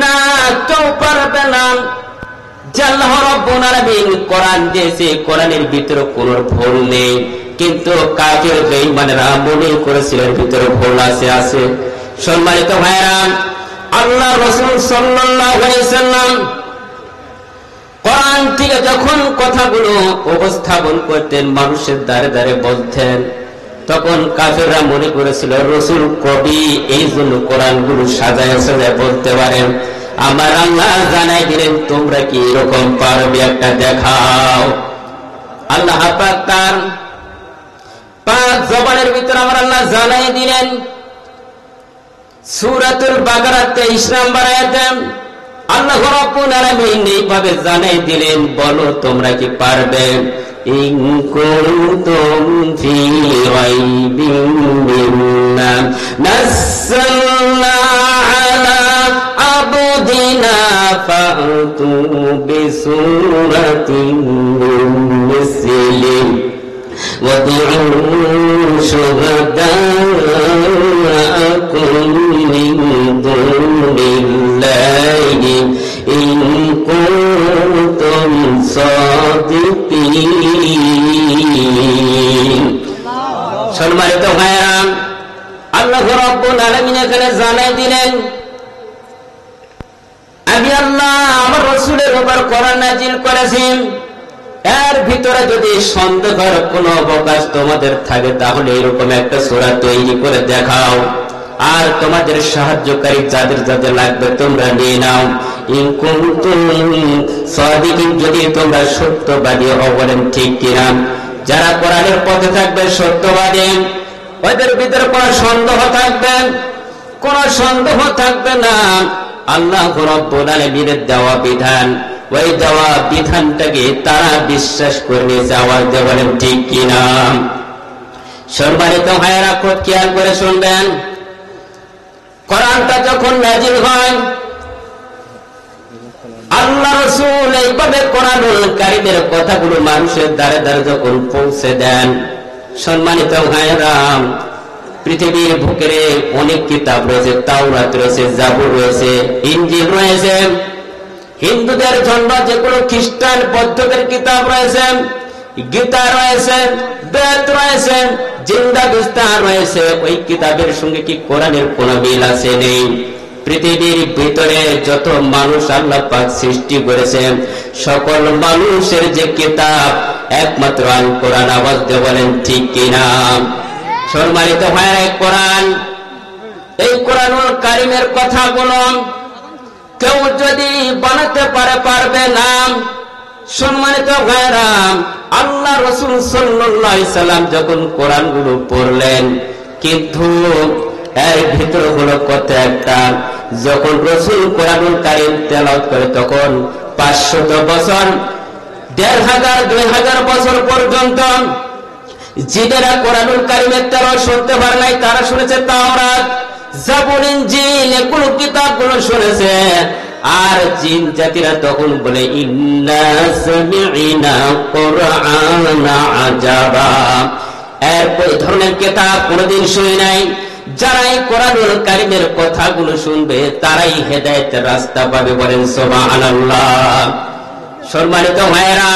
না, কেউ পারবে না। যে আল্লাহ রাব্বুল আলামিন কোরআন দিয়েছে, কোরআনের ভিতরে কোনো ভুল নেই, কিন্তু কাফের বেঈমানেরা মনে করেছিল এর ভিতরে ভুল আছে। সম্মানিত ভাইরা, আল্লাহ রাসূল সাল্লাল্লাহু আলাইহি ওয়াসাল্লাম কোরআন থেকে যখন কথাগুলো উপস্থাপন করতেন, মানুষের দ্বারে দ্বারে বলতেন, তখন কাফেররা মনে করেছিল রাসূল কবি, এই জন্য কোরআনগুলো সাজায় সাজায় বলতে পারেন। আমার আল্লাহ জানাই দিলেন, তোমরা কি এরকম পারবে, একটা দেখাও। আল্লাহ পাক তার পাক জবানের ভিতরে আমার আল্লাহ জানাই দিলেন, সূরাতুল বাকারা 23 নম্বর আয়াতে আল্লাহ রাব্বুল আলামিন এইভাবে জানাই দিলেন, বলো তোমরা কি পারবে? ইন কুনতুম ফি রাইবিন মিম্মা নাযালনা আলা আবদিনা ফাতু বিসূরাতিন মিন মিসলিহি ওয়াদউ শুহাদাআকুম মিন দুনিল্লাহি ইন কুনতুম সাদিকিন। সম্মানিত ভাইরা, আল্লাহ রাব্বুল আলামিন এখানে জানাই দিলেন, আমি আল্লাহ আমার রাসূলের উপর কোরআন নাযিল করেছি, এর ভিতরে যদি সন্দেহের কোনো অবকাশ তোমাদের থাকে তাহলে এরকম একটা সূরা তৈরি করে দেখাও, আর তোমাদের সাহায্যকারী যাদের যাদের লাগবে তোমরা নিয়ে নাও। ইন কুনতুম সাদিকিন, যদি তোমরা সত্যবাদী হও, বলেন ঠিক কিনা? যারা কোরআনের পথে থাকবে, সত্যবাদী, ওদের ভিতরে কোনো সন্দেহ থাকবে না। আল্লাহ রাব্বুল আলামিনের দেওয়া বিধান, ওই দেওয়া বিধানটাকে তারা বিশ্বাস করে নিয়েছে। আওয়াজ দিয়ে বলেন ঠিক কিনা? সম্মানিত ভাইয়েরা, খুব খেয়াল করে শুনবেন, কোরআনটা যখন নাযিল হয়, আল্লাহ রাসূল এইভাবে কোরআনুল কারীমের কথাগুলো মানুষের দ্বারে দ্বারে যখন পৌঁছে দেন, সম্মানিত ভাইয়েরা, পৃথিবীর বুকে অনেক কিতাব রয়েছে, তাওরাত রয়েছে, জাবুর রয়েছে, ইনজিল রয়েছে, হিন্দুদের জন্য যেগুলো খ্রিস্টান বৌদ্ধদের কিতাব রয়েছে, গীতা রয়েছে, বেদ রয়েছে, জিন্দা বিস্তার রয়েছে, ওই কিতাবের সঙ্গে কি কোরআনের কোনো মিল আছে? নেই। পৃথিবীর ভিতরে যত মানুষ আল্লাহ পাক সৃষ্টি করেছেন, সকল মানুষের যে কিতাব একমাত্র আল কোরআন। আওয়াজ দিয়ে বলেন ঠিক কিনা? সম্মানিত ভাইরা, কোরআন, এই কোরআনুল কারীমের কথাগুলো কেউ যদি বানাতে পারবে না। সম্মানিত ভাইরা, আল্লাহ রাসূল সাল্লাল্লাহু আলাইহি সাল্লাম যখন কোরআনগুলো পড়লেন, কিন্তু এর ভিতর হলো কত একটা, যখন রাসূল কোরআনুল কারীম তেলাওয়াত করে তখন 500 বছর, 1500, 2000 বছর পর্যন্ত জিনেরা কোরআনুল কারীমের তেলাওয়াত শুনতে পারে নাই। তারা শুনেছে তাওরাত, জাবুর, ইনজিল, এগুলো কিতাবগুলো শুনেছে। আর জিন জাতিরা তখন বলে, ইন্না সামি'না কুরআনা আজাবা, এর ওই ধরনের কিতাব কোনদিন শুনে নাই। যারা এই কোরআনুল কারীমের কথাগুলো শুনবে তারাই হেদায়েতের রাস্তা পাবে, বলেন সুবহানাল্লাহ। সম্মানিত ভাইরা,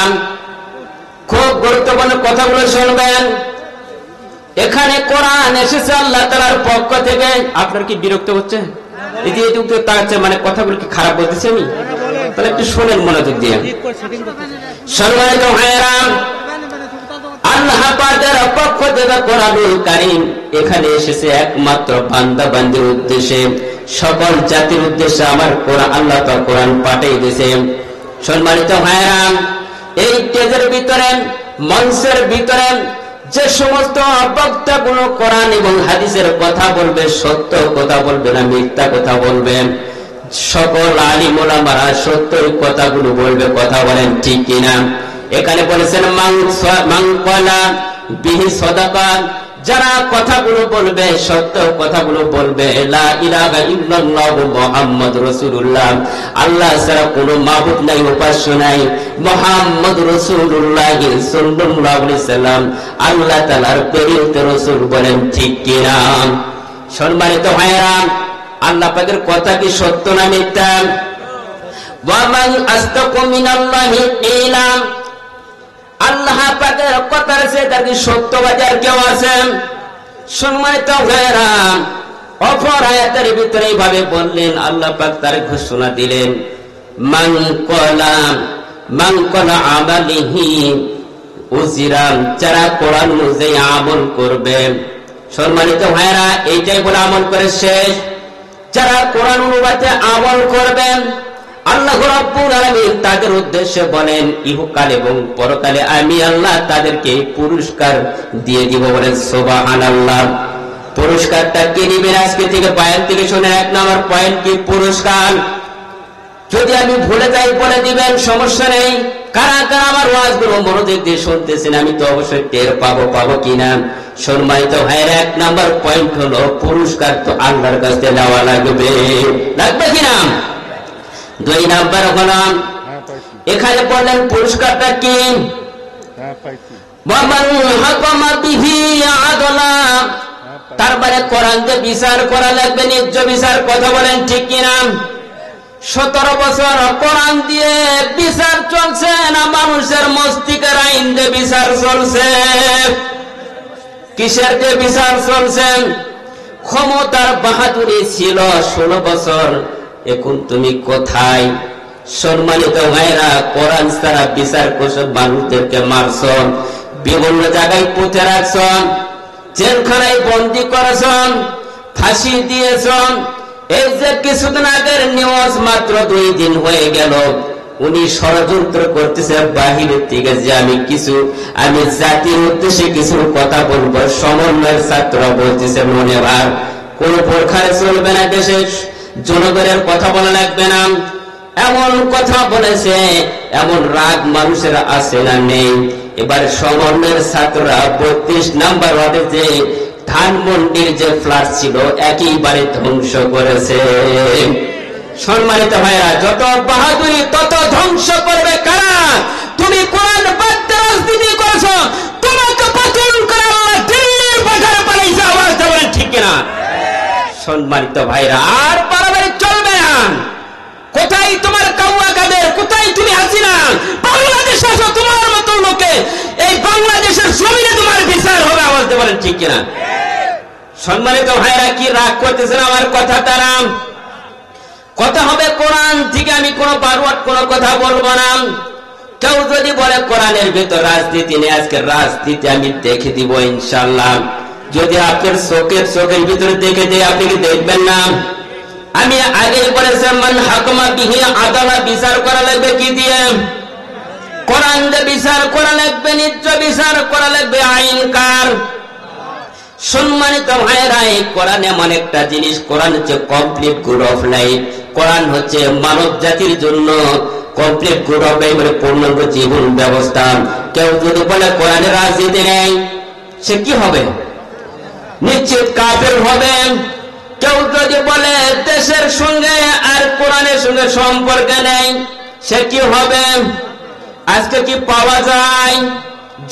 খুব গুরুত্বপূর্ণ কথাগুলো শুনবেন। এখানে কোরআন এসেছে আল্লাহ তাআলার পক্ষ থেকে। আপনার কি বিরক্ত হচ্ছে? এই যে তাকাচ্ছে, মানে কথাগুলো কি খারাপ বলতেছি আমি? তাহলে একটু শোনেন মনোযোগ দিয়ে। সম্মানিত ভাইরা, আল্লাহ পাকের পক্ষ থেকে কোরআনুল কারীম এখানে এসেছে একমাত্র বান্দা বান্দির উদ্দেশ্যে, সকল জাতির উদ্দেশ্যে আমার কোরআন, আল্লাহ তাআলা কোরআন পাঠিয়ে দিয়েছে। সম্মানিত ভাইরা, এই স্টেজের ভিতরে, মঞ্চের ভিতরে যে সমস্ত বক্তাগুলো কোরআন এবং হাদিসের কথা বলবে, সত্য কথা বলবে না মিথ্যা কথা বলবে, সকল আলিম ওলামারা সত্যই কথাগুলো বলবে। কথা বলেন ঠিক কিনা? এখানে বলেছেন মান ক্বালা বিহি সাদাকা, যারা কথাগুলো বলবে, সত্য কথাগুলো বলবে, লা ইলাহা ইল্লাল্লাহু মুহাম্মাদুর রাসূলুল্লাহ, আল্লাহ ছাড়া কোনো মাবুদ নাই, উপাস্য নাই, মুহাম্মদুর রাসূলুল্লাহ সাল্লাল্লাহু আলাইহি সাল্লাম আল্লাহ তাআলার প্রেরিত রাসূল। বলেন ঠিক কিনা? সম্মানিত ভাইরা, আল্লাহ পাকের কথা কি সত্য না মিথ্যা? ওয়া মান আসতাকু মিনাল্লাহি কিলা, আল্লাহ পাকের কথার চেয়ে তার কি সত্যবাদী আর কেউ আছে? সম্মানিত ভাইরা, অপর আয়াতের ভিতরে এইভাবে বললেন, আল্লাহ পাক তার ঘোষণা দিলেন, মান কলা আমালিহি উজিরাম, যারা কোরআন অনুযায়ী আমল করবে। সম্মানিত ভাইরা, এইটাই বলে আমল করে শেষ। যারা কোরআন অনুবাদে আমল করবেন, আল্লাহ রাব্বুল আলামিন তাদের উদ্দেশ্যে বলেন, ইহকাল এবং পরকালে আমি আল্লাহ তাদেরকে পুরস্কার দিয়ে দিব। বলেন সুবহানাল্লাহ। পুরস্কারটা কে দিবেন? আজকে থেকে বয়ান থেকে শুনে 1 নম্বর পয়েন্ট কি পুরস্কার। যদি আমি ভুলে যাই বলে দিবেন, সমস্যা নেই। কারা কারা আমার ওয়াজগুলো মনোযোগ দিয়ে শুনতেছেন, আমি তো অবশ্যই টের পাবো কিনা। সম্মানিত ভাইরা, 1 নম্বর পয়েন্ট হলো পুরস্কার তো আল্লাহর কাছ থেকে নেওয়া লাগবে কিনা। 2 নম্বর হলো, এখানে বললেন পুরস্কারটা কি? তার মানে কোরআন যে বিচার করা লাগবে, ন্যায্য বিচার। কথা বলেন ঠিক কিনা? 17 বছর কোরআন দিয়ে বিচার চলছে না মানুষের মস্তিষ্কের আইন দিয়ে বিচার চলছে? কিসের দিয়ে বিচার চলছে? ক্ষমতার বাহাদুরি ছিল 16 বছর, এখন তুমি কোথায়? সম্মানিত ভাইরা, কোরআন ছাড়া বিচার করছো, মানুষদেরকে মারছ, বিভিন্ন জায়গায় পুঁতে রাখছ, জেলখানায় বন্দী করেছ, ফাঁসি দিয়েছ। এই যে কিছুদিন আগের নিউজ, মাত্র 2 দিন হয়ে গেল, উনি ষড়যন্ত্র করতেছে বাহিরের থেকে যে আমি জাতির উদ্দেশ্যে কিছু কথা বলবো। সমন্বয়ের ছাত্ররা বলতেছে, মনে ভাব কোন প্রকারে চলবে না, দেশের জনগণের কথা বলা লাগবে না, এমন কথা বলেছে। এমন রাগ মানুষের আছে না নেই? এবার সমন্বয়ের ছাত্ররা 32 নাম্বার ওয়ার্ডে যে ধানমন্ডির যে ফ্ল্যাট ছিল একেবারে ধ্বংস করেছে। সম্মানিত ভাইরা, যত বাহাদুরি তত ধ্বংস করবে কারা? তুমি কোরআন বাদ দিয়ে রাজনীতি করেছো, তোমাকে পতন করে আল্লাহ দিল্লির বাজারে পাঠাইছে। আওয়াজ দেবেন ঠিক কিনা? সম্মানিত ভাইরা, আর বাড়াবাড়ি চলবে না। কোথায় তোমার কাউয়া কাদের? কোথায় তুমি হাসিনা? বাংলাদেশে আসো, তোমার মতো লোকে এই বাংলাদেশের জমিনে তোমার বিচার হবে। আওয়াজ দেবেন ঠিক কিনা? সম্মানিত ভাইরা, কি রাগ করতেছেন আমার কথা? তারা কথা হবে কোরআন থেকে, আমি কোনো বারওয়াট কোনো কথা বলবো না। কেউ যদি বলে কোরআনের ভিতর রাজনীতি নেই, আজকে রাজনীতি আমি দেখে দিব ইনশাআল্লাহ। যদি আপনার চোখের ভিতরে দেখে দেয়, আপনি কি দেখবেন না? আমি আগেই বলেছি, মান হাকমা বিহি আদালত, বিচার করা লাগবে কি দিয়ে? কোরআন দিয়ে বিচার করা লাগবে, ন্যায্য বিচার করা লাগবে। আইন কার? সম্মানিত ভাইরা, কোরআন এমন একটা জিনিস, কোরআন হচ্ছে কমপ্লিট গুড অফ লাইফ। কোরআন হচ্ছে মানব জাতির জন্য কমপ্লিট গুড অফ লাইফ, মানে পূর্ণাঙ্গ জীবন ব্যবস্থা। কেউ যদি বলে কোরআনে রাজনীতি নেই, সে কি হবে? নিশ্চিত কাফের হবে। কেউ যদি বলে দেশের সঙ্গে আর কোরআনের সঙ্গে সম্পর্ক নেই, সে কি হবে? আজকে কি পাওয়া যায়?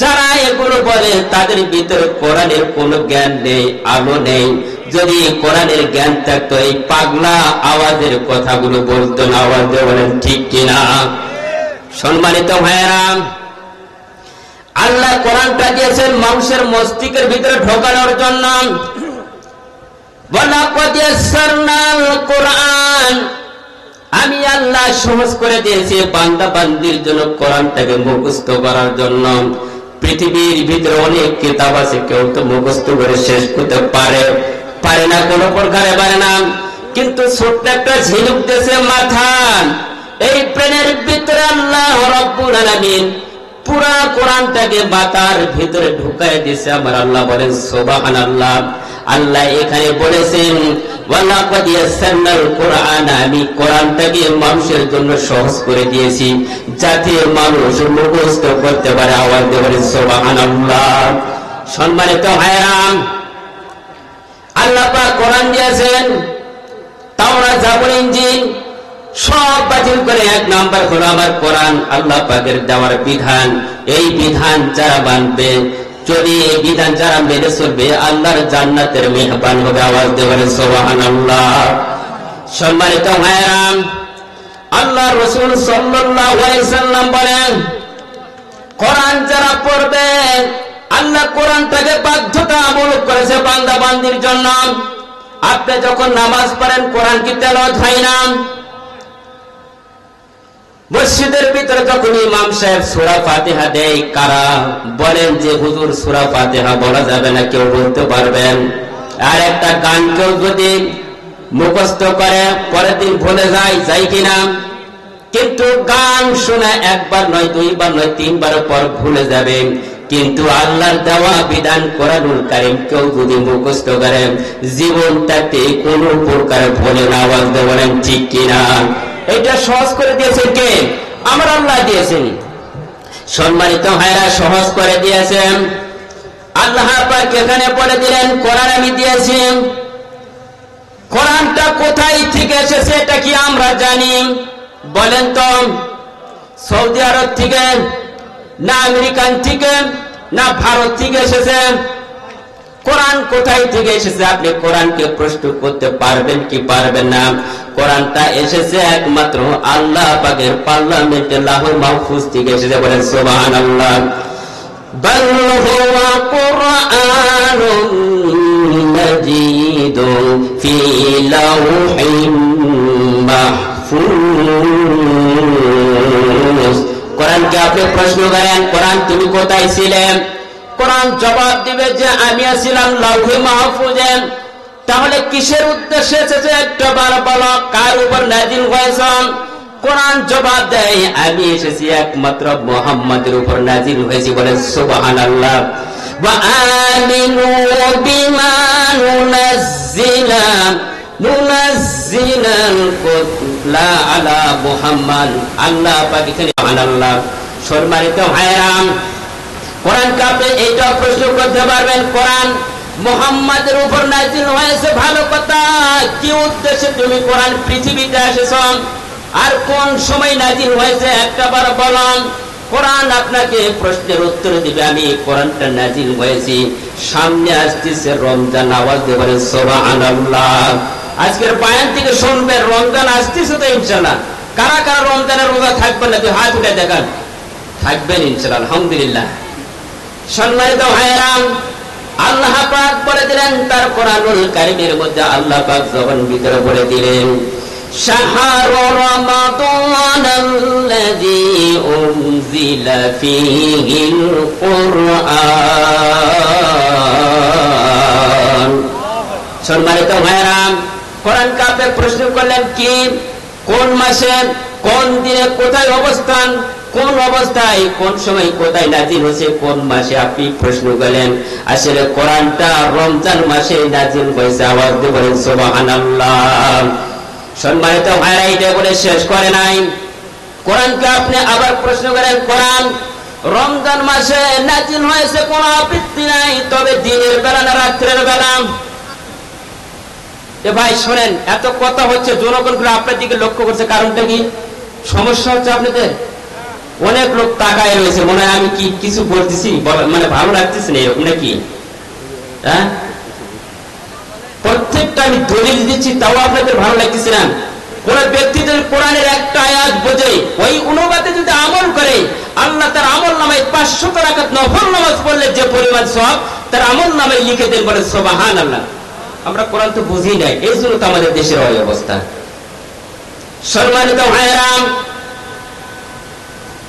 যারা এগুলো বলে তাদের ভিতরে কোরআনের কোনো জ্ঞান নেই, আলো নেই। যদি কোরআনের জ্ঞান থাকতো, এই পাগলা আওয়াজের কথাগুলো বলতো না। আওয়াজ দিয়ে বলেন ঠিক কিনা? সম্মানিত ভাইয়েরা, আল্লাহ কোরআনটা দিয়েছেন মানুষের মস্তিষ্কের ভিতরে ঢোকানোর জন্য। ওয়ালাকাদ ইয়াসসারনাল কোরআন, আমি আল্লাহ সহজ করে দিয়েছি বান্দা বান্দির জন্য কোরআনটাকে মুখস্থ করার জন্য। পৃথিবীর ভিতরে অনেক কিতাব আছে, কেউ তো মুখস্থ করে শেষ করতে পারে না, কোনো প্রকারে পারে না। কিন্তু ছোট্ট একটা ঝিনুক দেশে মাথা, এই প্রেনের ভিতরে আল্লাহ রাব্বুল আলামিন পুরা কোরআনটাকে মাথার ভিতরে ঢুকায় দিয়েছে। আমার আল্লাহ বলেন সুবহানাল্লাহ। আল্লাহ এখানে বলেছেন, ওয়ালাকাদ ইয়াসসারনাল কোরআন, আমি কোরআনটাকে মানুষের জন্য সহজ করে দিয়েছি যাতে মানুষ মুখস্থ করতে পারে। আওয়াজ দিয়ে বলেন সুবহানাল্লাহ। সম্মানিত ভাইরা, আল্লাহ পাক কোরআন দিয়েছেন, তাওরাত, জাবুর, ইনজিল সব বাতিল করে 1 নাম্বার হলো আমার কোরআন, আল্লাহ পাকের দেওয়ার বিধান। এই বিধান যারা মানবে, যদি এই বিধান যারা মেনে চলবে, আল্লাহর জান্নাতের মেহমান হবে। আওয়াজ দিয়ে বলেন সুবহানাল্লাহ। সম্মানিত ভাইরা, আল্লাহ রাসূল সাল্লাল্লাহু আলাইহি সাল্লাম বলেন, কোরআন যারা পড়বে, আল্লাহ কোরআনটাকে বাধ্যতামূলক করেছে বান্দা বান্দির জন্য। আপনি যখন নামাজ পড়েন, কোরআন কি তেলাওয়াত হয় না? মসজিদের ভিতরে যখন ইমাম সাহেব সূরা ফাতিহা দেয়, কারা বলেন যে হুজুর সূরা ফাতিহা বলা যাবে না? কেউ বলতে পারবেন? আর একটা গান কেউ যদি মুখস্থ করে পরের দিন ভুলে যায় কিনা? কিন্তু গান শুনে একবার নয়, দুইবার নয়, তিনবার পর ভুলে যাবে। কিন্তু আল্লাহর দেওয়া বিধান কোরআনুল কারীম কেউ যদি মুখস্থ করে, জীবনটাতে কোনো প্রকার ভুলে না। আওয়াজ দিয়ে বলেন ঠিক কিনা? এটা সহজ করে দিয়েছেন কে? আমার আল্লাহ দিয়েছেন। সম্মানিত ভাইরা, সহজ করে দিয়েছেন আল্লাহ পাক। এখানে বলে দিলেন কোরআন আমি দিয়েছি। কোরআনটা কোথায় থেকে এসেছে এটা কি আমরা জানি? বলেন তো, সৌদি আরব থেকে না আমেরিকান থেকে না ভারত থেকে এসেছে? কোরআন কোথায় থেকে এসেছে? আপনি কোরআনকে প্রশ্ন করতে পারবেন কি পারবেন না? কোরআনটা এসেছে একমাত্র আল্লাহ পাকের পার্লামেন্টে লাহুল মাহফুজ থেকে এসেছে। বলেন সুবহানাল্লাহ। বাল হুয়া কুরআনুন মাজিদুন ফি লাওহিন মাহফুজ। কোরআনকে আপনি প্রশ্ন করেন, কোরআন তুমি কোথায় ছিলে? কোরআন জবাব দিবে যে আমি ছিলাম লাউহে মাহফুজে। তাহলে কিসের উদ্দেশ্যে এসেছে একটা বার বলো, কার উপর নাযিল হয়েছে? কোরআন জবাব দেয় আমি এসেছি একমাত্র মুহাম্মাদের উপর নাযিল হয়েছি। বলেন সুবহানাল্লাহ। ওয়া আমিনু বিমা মুনাজ্জিলান কুল্লা আলা মুহাম্মদ। আল্লাহ পাক এখানে সুবহানাল্লাহ। সম্মানিত ভাইরা, কোরআনকে আপনি এইটা প্রশ্ন করতে পারবেন, কোরআন মুহাম্মাদের উপর নাযিল হয়েছে, ভালো কথা। কি উদ্দেশ্যে তুমি কোরআন পৃথিবীতে এসেছ আর কোন সময় নাযিল হয়েছে একটা বার বলুন। কোরআন আপনাকে প্রশ্নের উত্তর দিবে আমি কোরআনটা নাযিল হয়েছি। সামনে আসতেছে রমজান, আওয়াজ দিয়ে বলেন সুবহানাল্লাহ। আজকের বয়ান থেকে শুনবেন রমজান আসতেছে তো ইনশাআল্লাহ। কারা কারা রমজানের রোজা থাকবেন না? হাত উঠে দেখান। থাকবেন ইনশাআল্লাহ, আলহামদুলিল্লাহ। সম্মানিত ভাইরা, আল্লাহ পাক বলে দিলেন তার কোরআনুল কারীমের মধ্যে, আল্লাহ পাক জবান ভিতরে বলে দিলেন শাহরু রমাদানাল্লাযী উনজিলা ফীহিল কুরআন। সম্মানিত ভাইরা, কোরআন কাপে প্রশ্ন করলেন কি? কোন মাসে, কোন দিনে, কোথায় অবস্থান, কোন অবস্থায়, কোন সময়, কোথায় নাযিল হয়েছে, কোন মাসে? আপনি প্রশ্ন করলেন। আসলে কোরআনটা রমজান মাসে নাযিল হয়েছে। আওয়াজ দিয়ে বলেন সুবহানাল্লাহ। সম্মানিত ভাইরা, এটা বলে শেষ করে নাই। কোরআনকে আপনি আবার প্রশ্ন করেন, কোরআন রমজান মাসে নাযিল হয়েছে, কোনো আপত্তি নাই, তবে দিনের বেলা না রাত্রের বেলা? এ ভাই শোনেন, এত কথা হচ্ছে, জনগণগুলো আপনার দিকে লক্ষ্য করছে, কারণটা কি? সমস্যা হচ্ছে আপনাদের? অনেক লোক তাকায় রয়েছে, মনে হয় আমি কি কিছু বলতেছি, মানে ভালো লাগতেছে না, এরকম নাকি? হ্যাঁ, প্রত্যেকটা আমি দলিল দিচ্ছি, তাও আপনাদের ভালো লাগতেছে না। কোন ব্যক্তি যদি কোরআনের একটা আয়াত বোঝে, ওই অনুবাদে যদি আমল করে, আল্লাহ তার আমল নামায় 500 রাকাত নফল নামাজ পড়লে যে পরিমাণ সওয়াব তার আমল নামায় লিখে দেন। বলে সুবহানাল্লাহ। আমরা কোরআন তো বুঝি নাই, এই জন্য তো আমাদের দেশের ওই অবস্থা। সম্মানিত ভাইরা,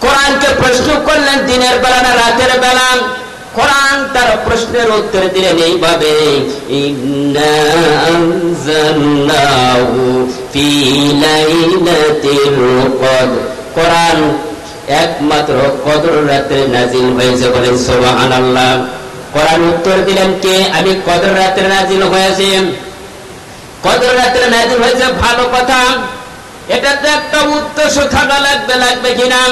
কোরআনকে প্রশ্ন করলেন দিনের বেলা না রাতের বেলা? কোরআন তার প্রশ্নের উত্তর দিলেন এইভাবে, ইন্না আনজালনাহু ফি লাইলাতিল কদর। কোরআন একমাত্র কদর রাতে নাযিল হয়েছে। বলেন সুবহানাল্লাহ। কোরআন উত্তর দিলেন কে? আমি কদর রাতে নাযিল হয়েছে। কদর রাতে নাযিল হয়েছে, ভালো কথা। এটা তো একটা উদ্দেশ্য থাকা লাগবে কিনা?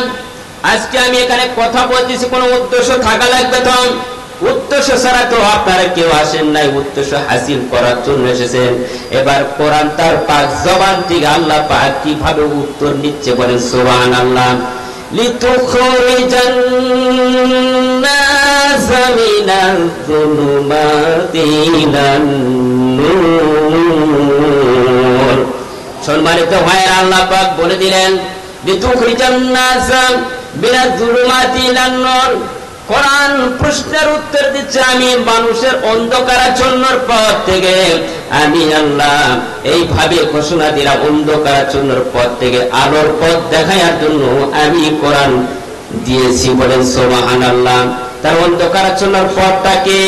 আজকে আমি এখানে কথা বলতেছি, কোন উদ্দেশ্য থাকা লাগবে তো? উদ্দেশ্য ছাড়া তো আপনারা কেউ আসেন নাই, উদ্দেশ্য হাসিল করার জন্য এসেছেন। এবার কোরআন তার পাক জবান থেকে আল্লাহ পাক কিভাবে উত্তর নিচ্ছে, বলেন সুবহানাল্লাহ। লিতুখরিজান নাস মিনাজ যুলুমাতি ইলান নূর। সম্মানিত ভাইয়েরা, আল্লাহ পাক বলে দিলেন লিতুখরিজান নাস বিনাজ-জুলুমাতি ইলান নূর। কোরআন প্রশ্নের উত্তর দিচ্ছে, আমি মানুষের অন্ধকারাচ্ছন্নর পথ থেকে, আমি আল্লাহ এইভাবে ঘোষণা দিলাম, অন্ধকারাচ্ছন্নর পথ থেকে আলোর পথ দেখানোর জন্য আমি কোরআন দিয়েছি। বলেন সুবহানাল্লাহ। তার অন্ধকারাচ্ছন্নর পথটাকে,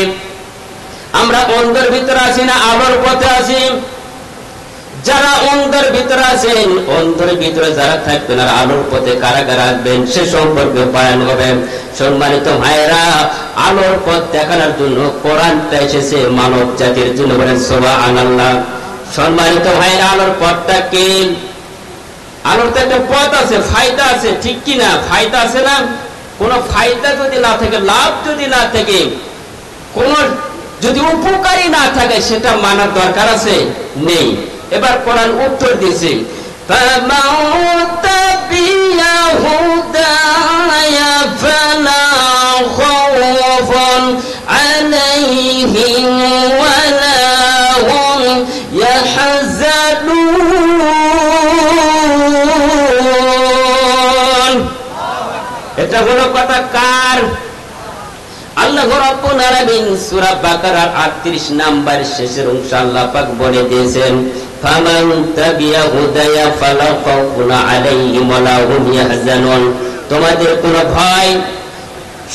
আমরা অন্ধের ভিতরে আছি না আলোর পথে আছি? যারা অন্ধের ভিতরে আছেন, অন্ধের ভিতরে যারা থাকবেন আর আলোর পথে কারা কারা আসবেন সে সম্পর্কে বয়ান হবে। সম্মানিত ভাইয়েরা, আলোর পথ দেখানোর জন্য কোরআনটা এসেছে মানব জাতির জন্য। বলেন সুবহানাল্লাহ। সম্মানিত ভাইয়েরা, আলোর পথটা কি? আলোর তো একটা পথ আছে, ফায়দা আছে, ঠিক কি না? ফায়দা আছে না? কোন ফায়দা যদি না থাকে, লাভ যদি না থাকে, কোন যদি উপকারী না থাকে, সেটা মানার দরকার আছে? নেই। এবার কোরআন উত্তর দিয়েছে, এটা হলো কথা কার? আল্লাহ রাব্বুল আলামিন সূরা বাকারার 38 নাম্বার শেষের অংশ আল্লাহ পাক বলে দিয়েছেন, ফামান তাবিয়া হুদায়া ফালা খাউফুন আলাইহিম ওয়ালা হুম ইয়াহজানুন। তোমাদের কোনো ভয়,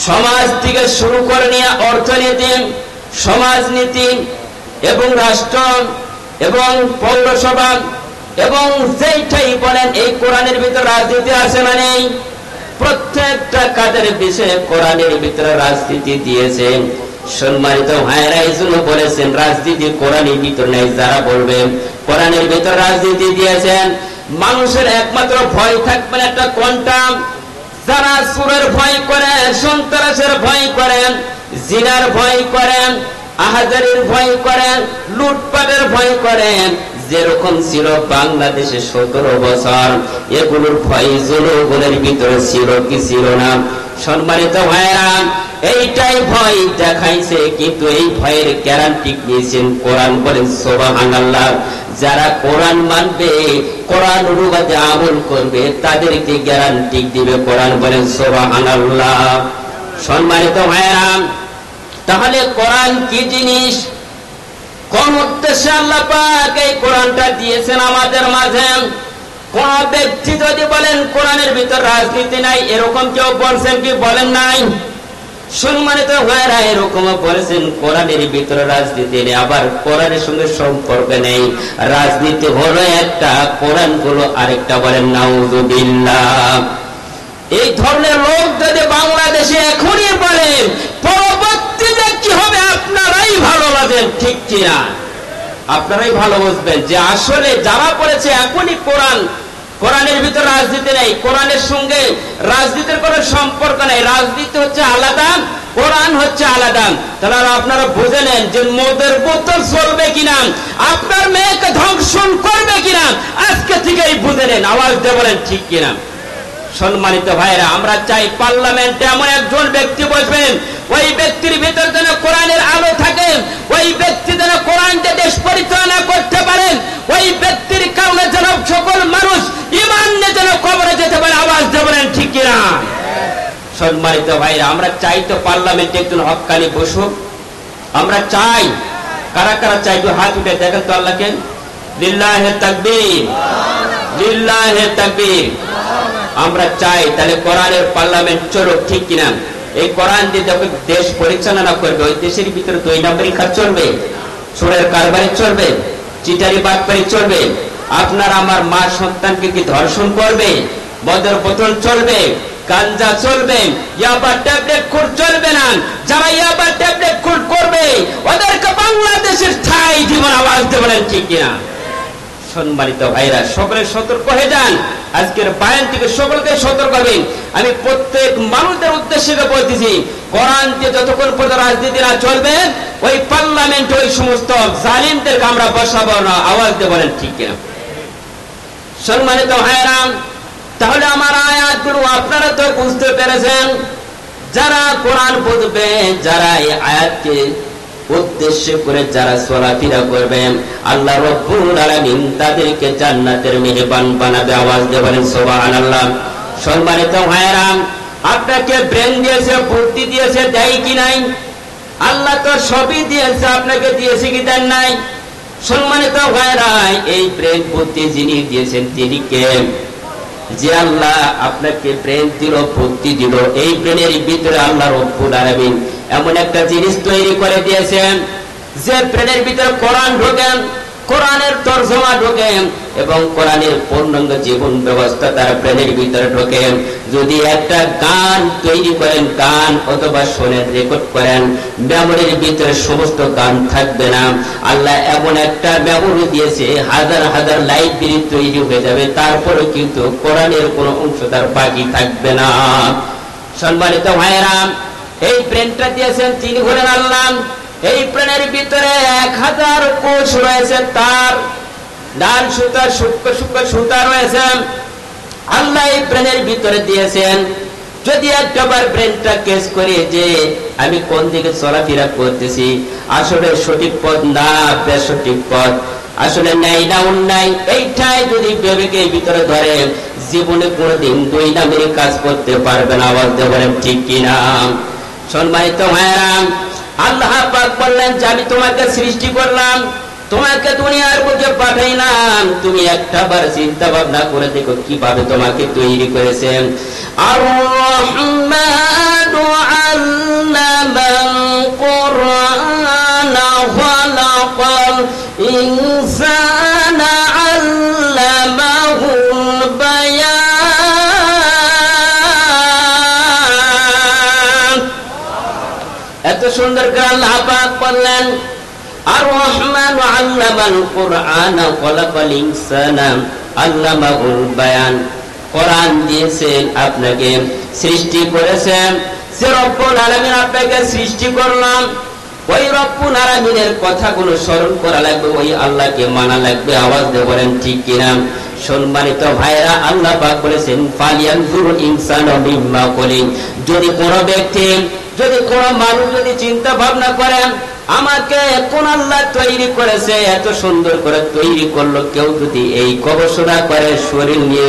সমাজ থেকে শুরু করে নিয়ে অর্থনীতি, সমাজনীতি এবং রাষ্ট্র এবং পৌরসভা এবং যেইটাই বলেন, এই কোরআনের ভিতর রাজনীতি আছে না নেই? প্রত্যেকটা কাজের বিষয়ে কোরআনের ভিতরে রাজনীতি দিয়েছেন। সম্মানিত ভাইয়েরা, এই জন্য বলেছেন রাজনীতি কোরআনের ভিতর নেই। যারা বলবে কোরআনের ভিতর রাজনীতি দিয়েছেন, মানুষের একমাত্র ভয় থাকবে একটা কোনটা? যারা সুরের ভয় করেন, সন্ত্রাসের ভয় করেন, জিনার ভয় করেন, আহাজারির ভয় করেন, লুটপাটের ভয় করেন, যেরকম ছিল বাংলাদেশে 17 বছর, এগুলোর ভয় জনগণের ভিতরে ছিল কি ছিল না? সম্মানিত ভাইয়েরা, এইটাই ভয় দেখাইছে, কিন্তু এই ভয়ের গ্যারান্টি নিয়েছেন কোরআন। বলেন সুবহানাল্লাহ। যারা কোরআন মানবে, কোরআন অনুযায়ী আমল করবে, তাদেরকে গ্যারান্টি দিবে কোরআন। বলেন সুবহানাল্লাহ। সম্মানিত ভাইয়েরা, তাহলে কোরআন কি জিনিস? কোন উদ্দেশ্যে আল্লাহ পাক এই কোরআনটা দিয়েছেন আমাদের মাঝে? কোন ব্যক্তি যদি বলেন কোরআনের ভিতর রাজনীতি নাই, এরকম কেউ বলছেন কি? বলেন নাই। সম্মানিত ভাইয়েরা, এরকম বলেছেন কোরআনের ভিতরে রাজনীতি নেই, আবার কোরআনের সঙ্গে সম্পর্ক নেই। রাজনীতি হলো একটা, কোরআন হলো আরেকটা। বলেন নাউযুবিল্লাহ। এই ধরনের লোক যদি বাংলাদেশে এখনই বলেন, পরবর্তীতে কি হবে আপনারাই ভালো বাজেন, ঠিক কিনা? আপনারাই ভালো বুঝবেন যে আসলে যারা বলেছে এখনই কোরআনের ভিতর রাজনীতি নেই, কোরআনের সঙ্গে রাজনীতির কোনো সম্পর্ক নেই, রাজনীতি হচ্ছে আলাদা, কোরআন হচ্ছে আলাদা। তাহলে আপনারা বুঝে নেন যে মদের বোতল চলবে কিনা, আপনার মেয়েকে ধ্বংসন করবে কিনা, আজকে থেকেই বুঝে নেন। আওয়াজ দিয়ে বলেন ঠিক কিনা? সম্মানিত ভাইরা, আমরা চাই পার্লামেন্টে এমন একজন ব্যক্তি বসবেন, ওই ব্যক্তির ভিতর যেন কোরআনের আলো থাকে, ওই ব্যক্তি যেন কোরআনকে দেশ পরিচালনা করতে পারেন, ওই ব্যক্তির কারণে যেন সকল মানুষ ঈমান নিয়ে যেন কবরে যেতে পারে। আওয়াজ দেবেন ঠিক কিনা? সম্মানিত ভাইরা, আমরা চাই তো পার্লামেন্টে একজন হক্কানি বসুক। আমরা চাই। কারা কারা চাই? তো হাত উঠে দেখেন তো আল্লাহকে। লিল্লাহে তাকবীর, লিল্লাহে তাকবীর। আমরা চাই। তাহলে কোরআনের পার্লামেন্ট চলুক, ঠিক কিনা? এই কোরআন দিয়ে যখন দেশ পরিচালনা করবে, ওই দেশের ভিতরে 2 নম্বরই কাজ চলবে, চোরের কারবারি চলবে, চিটারি বাটপারি চলবে, আপনার আমার মা সন্তানকে কি ধর্ষণ করবে, মদের বোতল চলবে, গাঞ্জা চলবে, ইয়াবা ট্যাবলেট কোড চলবে না। যারা ইয়াবা ট্যাবলেট কোড করবে ওদেরকে বাংলাদেশের ঠাঁই জীবন। আওয়াজ দেবেন ঠিক কিনা? সম্মানিত ভাইরা, সকলে সতর্ক হয়ে যান। আজকের বায়ান থেকে সকলকে সতর্ক হবেন। আমি প্রত্যেক মানুষদের উদ্দেশ্যে বলতেছি, কোরআন দিয়ে যতক্ষণ পর্যন্ত রাজনীতি না চলবে, ওই পার্লামেন্ট ওই সমস্ত জালিমদেরকে আমরা বসাবো না। আওয়াজ দিয়ে বলেন ঠিক কিনা? সম্মানিত ভাইরা, তাহলে আমার আয়াতগুলো আপনারা তো বুঝতে পেরেছেন। যারা কোরআন বুঝবে, যারা এই আয়াতকে উদ্দেশ্য করে যারা চলাফেরা করবে আল্লাহ রাব্বুল আলামিন তাদেরকে জান্নাতের মেহমান বানাবে। আওয়াজ দিয়ে বলেন সুবহানাল্লাহ। সম্মানিত ভাইরা, আপনাকে ব্রেন দিয়েছে, বুদ্ধি দিয়েছে, দেয় কি নাই? আল্লাহ তো সবই দিয়েছে, আপনাকে দিয়েছে কি দেন নাই? সম্মানিত ভাইরা, এই ব্রেন বুদ্ধি যিনি দিয়েছেন তিনি কে? যে আল্লাহ আপনাকে ব্রেন দিল, বুদ্ধি দিল, এই ব্রেনের ভিতরে আল্লাহ রাব্বুল আলামিন এমন একটা জিনিস তৈরি করে দিয়েছেন যে ব্রেনের ভিতরে কোরআন ঢোকেন, কোরআনের তরজমা ঢোকে এবং কোরআনের পূর্ণাঙ্গ জীবন ব্যবস্থা তার ব্রেনের ভিতরে ঢোকে। যদি একটা গান তৈরি করেন, গান অথবা শোনেন, রেকর্ড করেন, মেমোরির ভিতরে সমস্ত গান থাকবে না। আল্লাহ এমন একটা মেমোরি দিয়েছে, হাজার হাজার লাইব্রেরি তৈরি হয়ে যাবে, তারপরে কিন্তু কোরআনের কোনো অংশ তার বাকি থাকবে না। সম্মানিত ভাইয়েরা, এই ব্রেনটা দিয়েছেন তিনি হলেন আল্লাহ। এই প্রাণের ভিতরে 1000 কোষ রয়েছে, তার ডাল সুতা, সূক্ষ্ম সূক্ষ্ম সুতা রয়েছে। আল্লাহ এই প্রাণের ভিতরে দিয়েছেন। যদি একবার ব্রেনটা কেস করে যে আমি কোন দিকে চলাফেরা করতেছি, আসলে সঠিক পথ না বেসঠিক পথ, আসলে ন্যায় না অন্যায়, এইটাই যদি বিবেকে ভিতরে ধরে জীবনে কোনোদিন দুই নামের কাজ করতে পারবে না। আওয়াজ দিয়ে বলেন ঠিক কিনা? সম্মানিত ভাইয়েরা, আল্লাহ পাক বললেন যে আমি তোমাকে সৃষ্টি করলাম, তোমাকে দুনিয়ার বুকে পাঠাইলাম, তুমি একটাবার চিন্তা ভাবনা করে দেখো কিভাবে তোমাকে তৈরি করেছেন। আর-রহমানু আল্লামাল কুরআনা খালাকাল ইনসানা আল্লামাহুল বায়ান। এত সুন্দর করে আল্লাহ পাক বললেন আর-রহমানু আল্লামাল কুরআনা খালাকাল ইনসানা আল্লামাহুল বায়ান। কোরআন দিয়েছেন, আপনাকে সৃষ্টি করেছেন। যে রব্বুল আলামিন আপনাকে সৃষ্টি করলাম, ওই রব্বুল আলামিনের কথাগুলো স্মরণ করা লাগবে, ওই আল্লাহকে মানা লাগবে। আওয়াজ দিয়ে বলেন ঠিক কিনা? সম্মানিত ভাইরা, আল্লাহ পাক বলেছেন ফালিয়ানজুরুল ইনসানু মিম্মা খলিক। যদি কোনো ব্যক্তি, যদি কোনো মানুষ যদি চিন্তা ভাবনা করেন আমাকে কোন আল্লাহ তৈরি করেছে, এত সুন্দর করে তৈরি করলো, কেউ যদি এই গবেষণা করে শরীর নিয়ে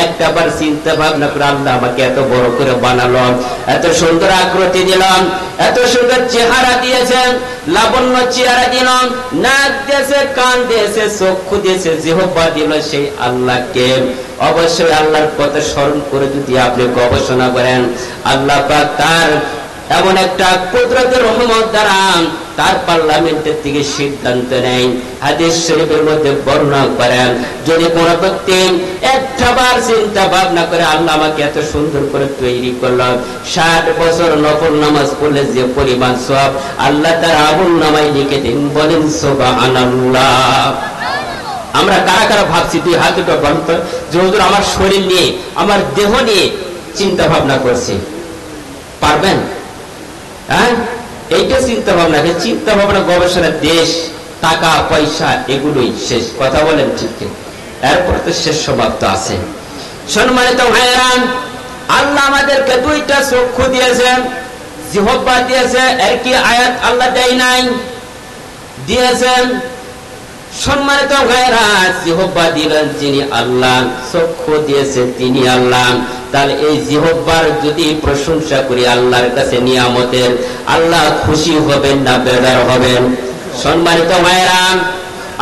একটাবার চিন্তা ভাবনা করে আল্লাহ আমাকে এত বড় করে বানালো, এত সুন্দর আকৃতি দিলাম, এত সুন্দর চেহারা দিয়েছেন, লাবণ্য চেহারা দিলাম, নাক দিয়েছে, কান দিয়েছে, চক্ষু দিয়েছে, জিহ্বা দিল, সেই আল্লাহকে অবশ্যই আল্লাহর কথা স্মরণ করে যদি আপনি গবেষণা করেন, আল্লাহ পাক তার এমন একটা কুদরতের রহমত দ্বারা তার পার্লামেন্টের থেকে সিদ্ধান্ত নেই। হাদিস শরীফের মধ্যে বর্ণনা করেন, যদি কোন ব্যক্তি একটাবার চিন্তা ভাবনা করে আল্লাহ আমাকে এত সুন্দর করে তৈরি করলাম, 60 বছর নফল নামাজ পড়লে যে পরিমাণ সওয়াব আল্লাহ তার আমল নামায় লিখে দিন। বলেন সুবহানাল্লাহ। আমরা কারা কারা ভাবছি, দুই হাত দুটো বন্ধ, যে হুজুর আমার শরীর নিয়ে, আমার দেহ নিয়ে চিন্তা ভাবনা করছি, পারবেন? হ্যাঁ, এইটা চিন্তা ভাবনা, চিন্তা ভাবনা গবেষণা, দেশ, টাকা পয়সা, এগুলোই শেষ। কথা বলেন ঠিক? এরপর তো শেষ সমাপ্ত আছে। সম্মানিত ভাইরা, আল্লাহ আমাদেরকে দুইটা চক্ষু দিয়েছেন, জিহ্বা দিয়েছে, এর কি আয়াত আল্লাহ দেয় নাই? দিয়েছেন। সম্মানিত ভাইরা, জিহ্বা দিলেন যিনি আল্লাহ, চক্ষু দিয়েছে তিনি আল্লাহ। তাহলে এই জিহ্বার যদি প্রশংসা করি আল্লাহর কাছে নিয়ামতের, আল্লাহ খুশি হবেন না বেজার হবেন? সম্মানিত ভাইরা,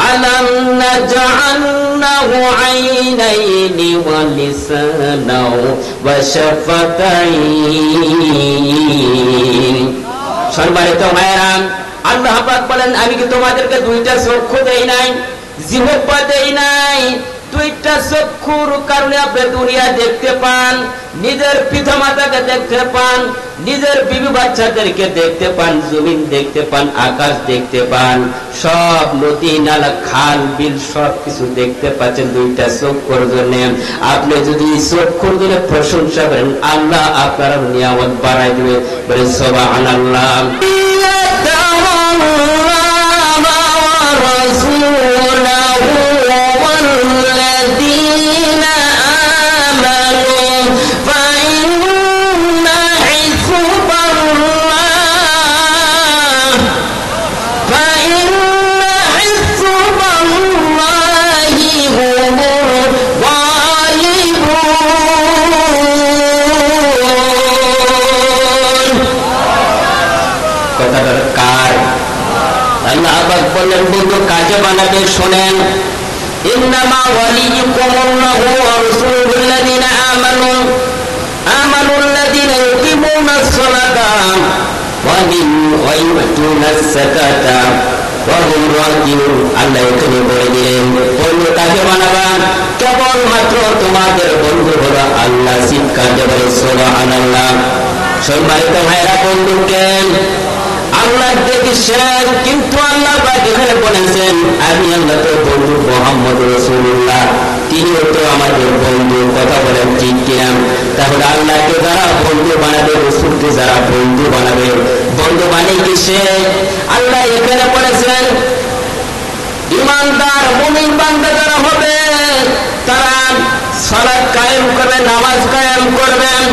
আলাম নাজআলনাহু আইনাইনি ওয়া লিসানাহু ওয়া শাফাতাইন। সম্মানিত ভাইরা, আল্লাহ পাক বলেন আমি কি তোমাদেরকে দুইটা চক্ষু দেই নাই, জিহ্বা দেই নাই? দুইটা চক্ষুর কারণে আপনি দুনিয়া দেখতে পান, নিজের পিতা মাতাকে দেখতে পান, নিজের বিবি বাচ্চাদেরকে দেখতে পান, জমিন দেখতে পান, আকাশ দেখতে পান, সব নদী নালা খাল বিল সব কিছু দেখতে পাচ্ছেন দুইটা চক্ষুর জন্য। আপনি যদি চক্ষুর জন্য প্রশংসা করেন, আল্লাহ আপনার নিয়ামত বাড়াই দেবে। বলেন সুবহানাল্লাহ। বললেন বন্ধু কাকে বানাবে শোনেন, ইন্নামা ওয়ালিয়ুকুমুল্লাহু ওয়া রাসূলুল্লাযিনা আমানুল্লাযিনা ইউকিমুনাস সালাতা ওয়া ইউতুনাস যাকাতা ওয়া হুম রাকিউন। আল্লাহ এখানে বলে দিলেন বন্ধু কাকে বানাবা, কেবলমাত্র তোমাদের বন্ধু হলো আল্লাহ। চিৎকার দিয়ে বলে সুবহানাল্লাহ। সম্মানিত ভাইরা, বন্ধুকে আল্লাহ দেখেছেন, কিন্তু আল্লাহ পাক এখানে বলেছেন আমি আল্লাহ তো বন্ধু মুহাম্মদ রাসূলুল্লাহ, তিনিও তো আমাদের বন্ধু। কথা বলেন ঠিক কিনা? তাহলে আল্লাহকে যারা বন্ধু বানাবে, রাসূলকে যারা বন্ধু বানাবে, বন্ধু মানে কিসে? আল্লাহ এখানে বলেছেন ঈমানদার মুমিন বান্দা যারা হবে তারা সালাত কায়েম করবে, নামাজ কায়েম করবেন।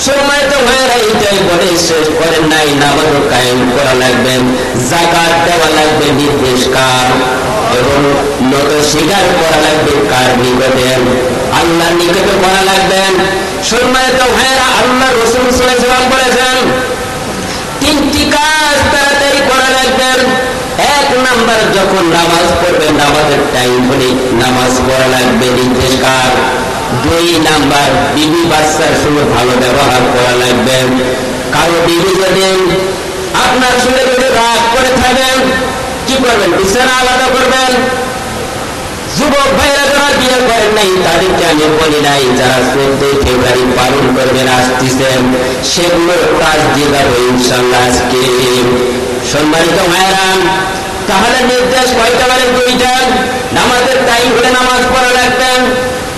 সম্মানিত ভাইয়েরা, এইটাই বলে শেষ করেন নাই, নামাজও কায়েম করা লাগবে, যাকাত দেওয়া লাগবে, নির্দেশ কার এবং নত স্বীকার করা লাগবে কার নিকটে? আল্লাহর নিকটে করা লাগবে। সম্মানিত ভাইয়েরা, আল্লাহ রাসূল সাল্লাল্লাহু আলাইহি ওয়াসাল্লাম বলেছেন তিনটি কাজ তাড়াতাড়ি করা লাগবে। এক নাম্বার, যখন নামাজ পড়বেন নামাজের টাইম হলে নামাজ পড়া লাগবে, নির্দেশ কার? দুই নাম্বার, বিবি বাচ্চার সঙ্গে ভালো ব্যবহার করা লাগবে। কারো বিবি যদি আপনার সঙ্গে যদি রাগ করে থাকেন কি করবেন? বিছানা আলাদা করবেন। যুবক ভাইরা যারা বিয়ে করেন নাই তাদেরকে আমি বলি নাই, যারা 14 ফেব্রুয়ারি পালন করবেন আসতেছেন সেগুলোর কাজ দিয়ে যাবো ইনশাআল্লাহ আজকে। সম্মানিত ভাইরা, তাহলে নির্দেশ কয়টা? বলেন দুইটা। নামাজের টাইম হলে নামাজ পড়া লাগবেন।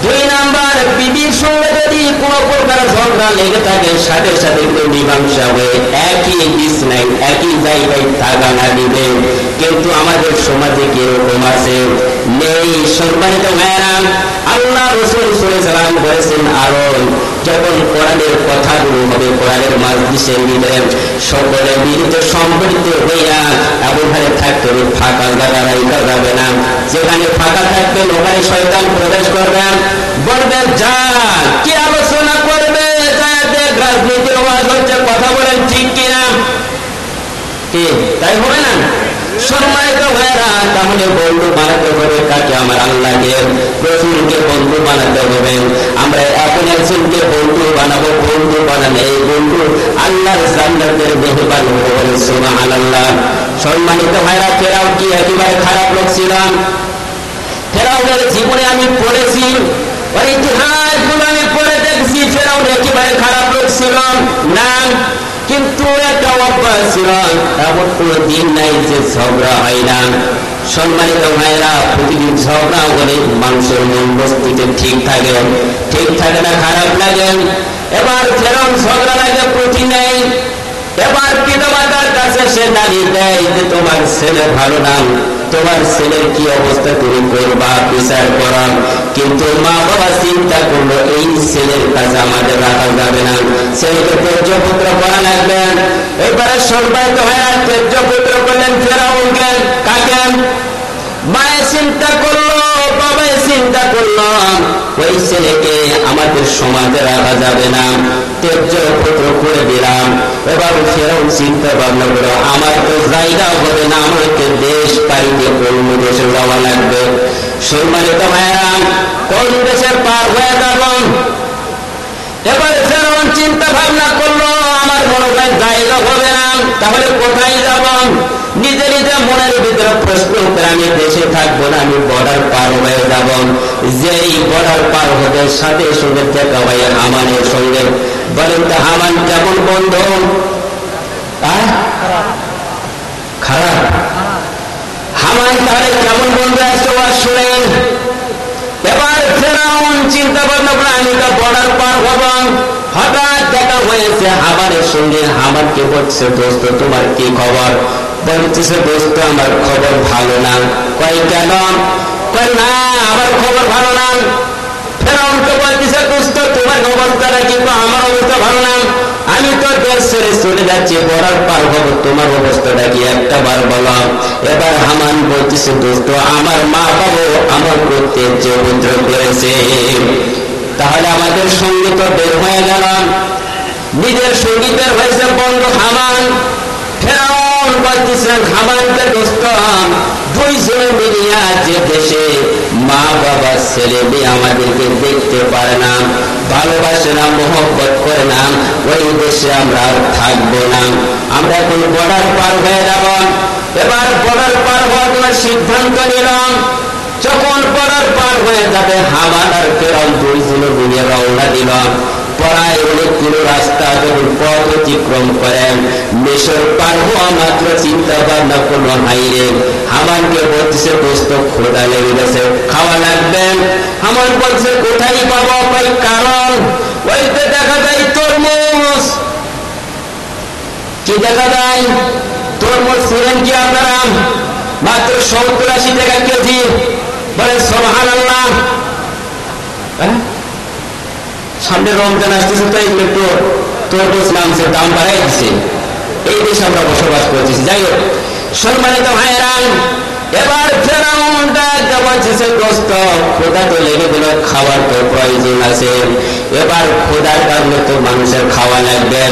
দুই নাম্বার, বিবির সঙ্গে যদি কোন প্রকার ঝগড়া লেগে থাকে সাথে সাথে মীমাংসা হয়ে একই বিছনায় একই জায়গায় থাকা লাগবে। কিন্তু আমাদের সমাজে কিরকম আছে? নেই। সম্মানিত ভাইরা, আল্লাহ রাসূল সাল্লাল্লাহু আলাইহি ওয়াসাল্লাম বলেছেন আরো যখন কোরআনের কথাগুলো হবে, কোরআনের মাজলিসে মিলে সকলে মিলিত সম্মিলিত হইয়া এমনভাবে থাকতে হবে ফাঁকা জায়গা রাখা যাবে না। যেখানে ফাঁকা থাকবেন ওখানে শয়তান প্রবেশ করবেন, বলবেন যা কি আলোচনা করবে, দেখ রাজনীতির ওয়াজ হচ্ছে, কথা বলেন ঠিক কিনা? কি তাই হবে না? সম্মানিত ভাইরা, তাহলে বন্ধু বানাতে হবে কাকে? আমার আল্লাহকে, রাসূলকে বন্ধু বানাতে হবে। আমরা এখন একজনকে বন্ধু বানাবো, বন্ধু বানালে এই বন্ধু আল্লাহর জান্নাতের মেহমান হবে, বলে সুবহানাল্লাহ। সম্মানিত ভাইরা, ফেরাউন কি একেবারে খারাপ লোক ছিল? ফেরাউনের জীবনে আমি পড়েছি, ওই ইতিহাসগুলো আমি পড়ে দেখছি, ফেরাউন একেবারে খারাপ লোক ছিল না। কিন্তু একটা অভ্যাস ছিল, এমন কোনো দিন নাই যে ঝগড়া হয় না। সম্মানিত ভাইরা, প্রতিদিন ঝগড়া হলে মানুষের মন মস্তিষ্ক ঠিক থাকে না, খারাপ লাগে। এবার ফেরাউন ঝগড়া লাগে প্রতি নেই। এবার পিতামাতার কাছে সে নালিশ দেয় যে তোমার ছেলে ভালো না, তোমার ছেলের কি অবস্থা তুমি করবা, বিচার করা। কিন্তু মা বাবা চিন্তা করলো এই ছেলের কাছে আমাদের রাখা যাবে না, ছেলেকে তেজপুত্র করা লাগবে। এবারে সম্মানিত ভাইরা, তেজপুত্র করলেন ফেরাউনকে। কাকে? মায়ের চিন্তা করলো, বাবাই চিন্তা করলো ওই ছেলেকে আমাদের সমাজে রাখা যাবে না, তেজপুত্র করে দিলাম। এবার ফেরাউন চিন্তা ভাবনা করলো আমার তো জায়গা হবে না, আমাকে দেশ পাড়িতে অন্য দেশে যাওয়া লাগবে। সম্মানিত ভাইরা, কোন দেশের পার হয়ে যাব? এবার ফেরাউন চিন্তা ভাবনা করলো আমার মনে হয় জায়গা হবে না, তাহলে কোথায় যাব? নিজে নিজে মনের ভিতরে প্রশ্ন করে আমি দেশে থাকবো না, আমি বর্ডার পার হয়ে যাব। যেই বর্ডার পার হতে সাথে সঙ্গে দেখা হয় হামানের সঙ্গে। বলেন তো হামান কেমন বন্ধু? খারাপ। হামান তাহলে কেমন বন্ধু আসছে শুনেন। এবার ফেরাউন চিন্তা ভাবনা করে আমি তো বর্ডার পার হব। হঠাৎ দেখা হয়েছে হামানের সঙ্গে। হামানকে বলছে দোস্ত তোমার কি খবর? বলতেছে দোস্ত আমার খবর ভালো না। কয় কেন? কয় না আমার খবর ভালো না। ফেরাউনকে বলতেছে দোস্ত তোমার অবস্থাটা কি? আমার অবস্থা ভালো না, আমি তো দেশ ছেড়ে চলে যাচ্ছি, বর্ডার পার হব, তোমার অবস্থাটা কি একটা বার বলো। এবার হামান বলতেছে দোস্ত আমার মা বাবা আমার করতে যে উপদ্রব করেছে, তাহলে আমাদের সঙ্গে তো বের হয়ে গেল। নিজের সঙ্গীতের হয়েছে বন্ধু হামান। ফেরাউন বলতেছেন হামানকে দোস্ত দুইজনে মিলিয়া যে দেশে মা বাবা ছেলে মেয়ে আমাদেরকে দেখতে পারে না, ভালোবাসে না, মহব্বত করে না, ওই দেশে আমরা থাকবো না, আমরা এখন বর্ডার পার হয়ে যাব। এবার বর্ডার পার হওয়ার জন্য সিদ্ধান্ত নিলাম। যখন বর্ডার পার হয়ে যাবে হামান আর ফেরাউন দুইজনে মিলিয়ে রওনা দিল। প্রায় অনেক কিলো রাস্তা যখন পথ অতিক্রম করেন, মিশর পার হওয়া মাত্র চিন্তা ভাবনা করলো হাইরে। হামানকে বলতেছে দোস্ত ক্ষুধা লেগে গেছে, খাওয়া লাগবে। হামান বলছে কোথায় পাবো? কারণ ওইতে দেখা যায় তরমুজ। কি দেখা যায়? তরমুজ ছিলেন কি আপনারা? মাত্র 70-80 টাকা কেজি। বলে সুবহানাল্লাহ। সামনে রমজান আসতেছে, তাই একটু তরমুজ নামছে, দাম বাড়াই দিচ্ছে। এই দেশে আমরা বসবাস করতেছি। যাই হোক সম্মানিত ভাইয়েরা, এবার ফেরাউন বলছে দোস্ত ক্ষুধা তো লেগে দিল, খাবার তো প্রয়োজন আছে। এবার ক্ষুধার কারণে তো মানুষের খাওয়া লাগবে।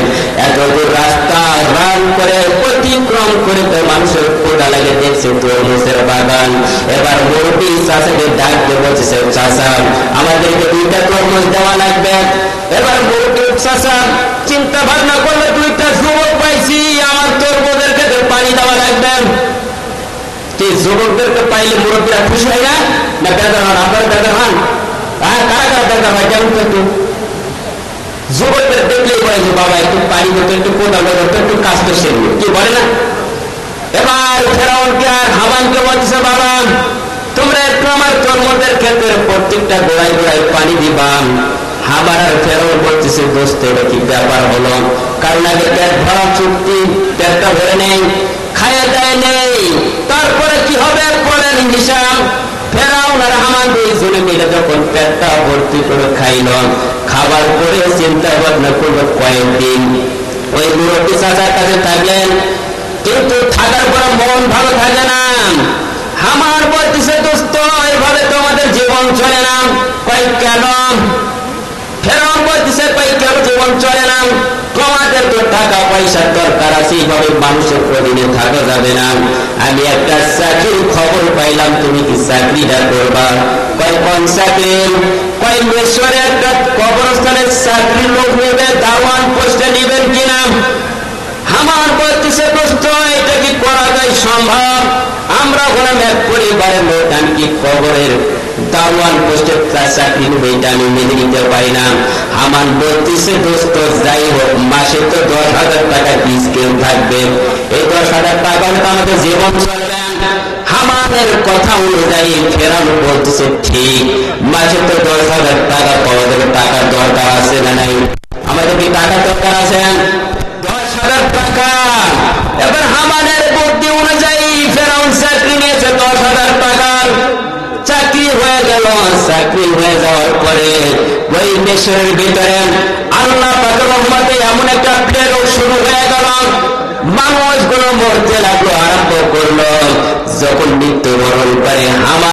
এত দূর রাস্তা রান করে অতিক্রম করে তো মানুষের ক্ষুধা লাগে, দেখছে তরমুজের বাগান। এবার মুরব্বী চাচাকে ডাকতে বলছে চাচা আমাদেরকে 2টা তরমুজ দেওয়া লাগবে। এবার মুরব্বী চাচা চিন্তা ভাবনা করলে 2টা যুবক পাইছি, আমার তরমুজের ক্ষেত্রে পানি দেওয়া লাগবে। যুবকদেরকে পাইলে মুরব্বীরা খুশি হয় না? বেদার হন? আপনার বেদার হন? কারা কারা বেদার হয়? কেমন তো একটু যুবকদের দেখলেই বলে যে বাবা একটু পানি মতো, একটু কোদাল মতো, একটু কাজ তো সেগুলো কি বলে না? এবার ফেরাউনকে আর হামানকে বলছে বাবা তোমরা একটু আমার তরমুজের ক্ষেত্রে প্রত্যেকটা গোড়ায় গোড়ায় পানি দিবা। হামান আর ফেরাউন বলতেছে দোস্ত এটা কি ব্যাপার হলো? কারণ আগে পেট ভরা চুক্তি, পেটটা ভরে নেই, খায়া দেয় নেই, তারপরে কি হবে পরে হিসাব। ফেরাউন আর হামান দুইজনে মিলে যখন পেটটা ভর্তি করে খাইল, খাবার পরে চিন্তা ভাবনা করলো কয়েকদিন ওই মুরব্বী চাচার কাছে থাকলেন, কিন্তু থাকার পরে মন ভালো থাকে না। হামান বলতেছে দোস্ত এইভাবে তো আমাদের জীবন চলে না। কেন? ফেরাউন বলতেছে কেন জীবন চলে না? তোমাদের তো টাকা পয়সার দরকার আছে, এইভাবে মানুষের অধীনে থাকা যাবে না। আমি একটা চাকরির খবর পাইলাম, তুমি কি চাকরিটা করবা? কোন চাকরি? মিশরে একটা কবরস্থানের চাকরি লোক নেবে, দাওয়ান পোস্টে নেবেন কিনা? হামান বলতেছে দোস্ত এটা কি করা যায় সম্ভব? আমরা হলাম এক পরিবারের লোক, আমি কি কবরের দাওয়ান পোস্টে চাকরি নেবে এটা আমি মেনে নিতে পারি না। হামান বলতেছে দোস্ত যাই হোক মাসে তো 10,000 টাকা স্কেল থাকবে, এই 10,000 টাকা হলে তো আমাদের জীবন চলবে। হামানের কথা অনুযায়ী ফেরাউন বলতেছে ঠিক, মাসে তো 10,000 টাকা পাওয়া যাবে, টাকার দরকার আছে না নাই? আমাদের কি টাকার দরকার আছে? 10,000 টাকা। এবার হামানের বুদ্ধি অনুযায়ী ফেরাউন চাকরি নিয়েছে 10,000 টাকার। চাকরি হয়ে গেল। চাকরি হয়ে যাওয়ার পরে ওই মিশরের ভিতরে আল্লাহ পাকের রহমতে এমন একটা প্লেগ শুরু হয়ে গেল, মানুষগুলো মরতে লাগলো, আরম্ভ করলো। যখন মৃত্যুবরণ করে হামান